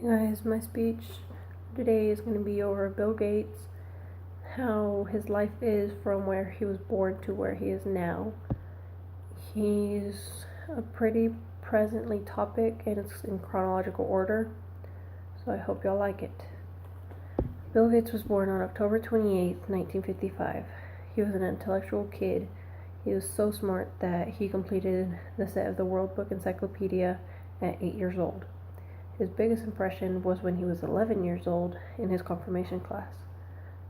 Guys, my speech today is going to be over Bill Gates, how his life is from where he was born to where he is now. He's a pretty presently topic and it's in chronological order, so I hope y'all like it. Bill Gates was born on October 28th, 1955. He was an intellectual kid. He was so smart that he completed the set of the World Book Encyclopedia at 8 years old. His biggest impression was when he was 11 years old in his confirmation class.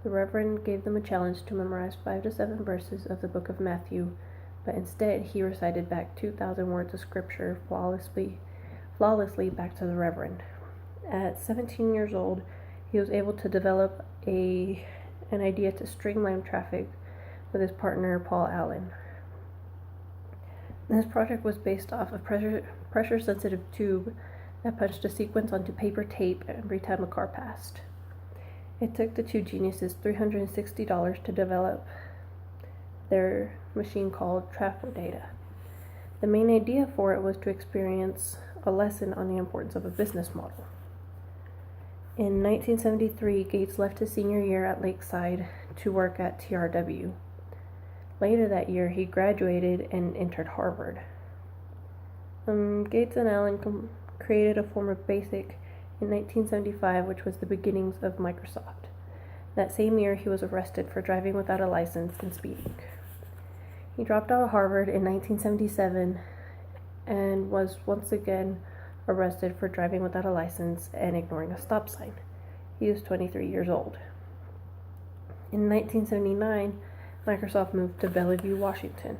The Reverend gave them a challenge to memorize 5 to 7 verses of the book of Matthew, but instead he recited back 2,000 words of scripture flawlessly back to the Reverend. At 17 years old, he was able to develop an idea to streamline traffic with his partner Paul Allen. This project was based off a pressure-sensitive tube that punched a sequence onto paper tape every time a car passed. It took the two geniuses $360 to develop their machine called Trafodata. The main idea for it was to experience a lesson on the importance of a business model. In 1973, Gates left his senior year at Lakeside to work at TRW. Later that year, he graduated and entered Harvard. Gates and Allen created a form of BASIC in 1975, which was the beginnings of Microsoft. That same year, he was arrested for driving without a license and speeding. He dropped out of Harvard in 1977 and was once again arrested for driving without a license and ignoring a stop sign. He was 23 years old. In 1979, Microsoft moved to Bellevue, Washington.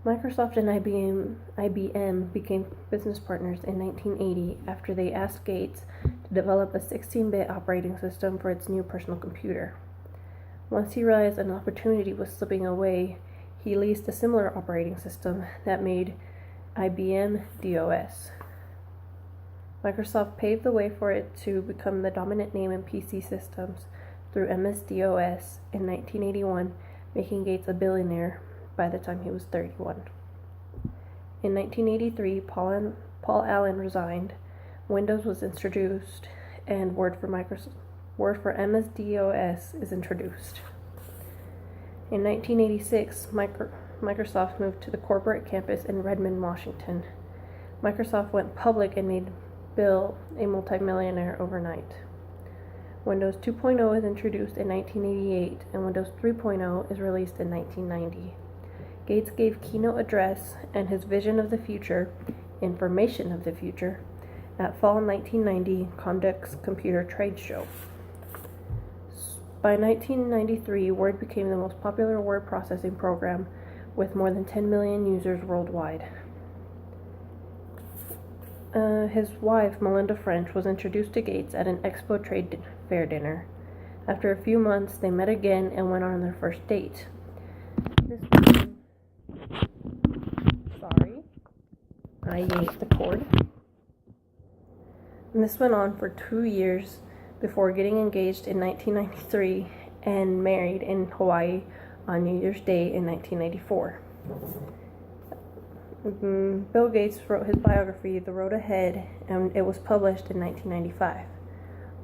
Microsoft and IBM became business partners in 1980 after they asked Gates to develop a 16-bit operating system for its new personal computer. Once he realized an opportunity was slipping away, he leased a similar operating system that made IBM DOS. Microsoft paved the way for it to become the dominant name in PC systems through MS-DOS in 1981, making Gates a billionaire by the time he was 31. In 1983, Paul Allen resigned, Windows was introduced, and Word for MS-DOS is introduced. In 1986, Microsoft moved to the corporate campus in Redmond, Washington. Microsoft went public and made Bill a multimillionaire overnight. Windows 2.0 is introduced in 1988, and Windows 3.0 is released in 1990. Gates gave keynote address and his vision of the future, information of the future, at Fall 1990 Comdex Computer Trade Show. By 1993, Word became the most popular word processing program with more than 10 million users worldwide. His wife, Melinda French, was introduced to Gates at an Expo Trade Fair dinner. After a few months, they met again and went on their first date. I yanked the cord. And this went on for 2 years before getting engaged in 1993 and married in Hawaii on New Year's Day in 1994. Bill Gates wrote his biography, The Road Ahead, and it was published in 1995.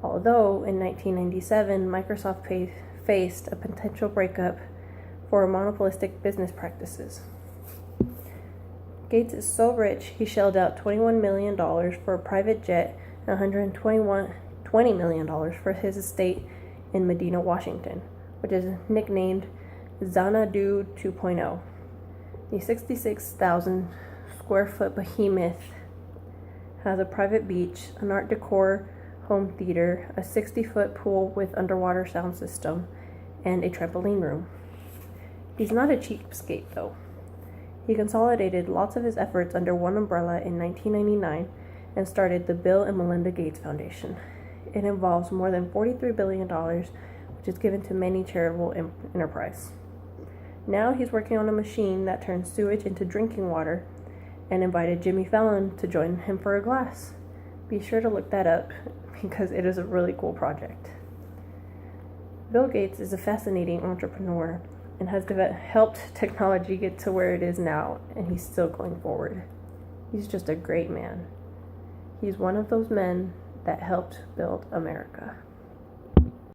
Although in 1997, Microsoft faced a potential breakup for monopolistic business practices. Gates is so rich, he shelled out $21 million for a private jet and $120 million for his estate in Medina, Washington, which is nicknamed Xanadu 2.0. The 66,000 square foot behemoth has a private beach, an Art Deco home theater, a 60-foot pool with underwater sound system, and a trampoline room. He's not a cheapskate, though. He consolidated lots of his efforts under one umbrella in 1999 and started the Bill and Melinda Gates Foundation. It involves more than $43 billion, which is given to many charitable enterprises. Now he's working on a machine that turns sewage into drinking water and invited Jimmy Fallon to join him for a glass. Be sure to look that up because it is a really cool project. Bill Gates is a fascinating entrepreneur and has helped technology get to where it is now, and he's still going forward. He's just a great man. He's one of those men that helped build America.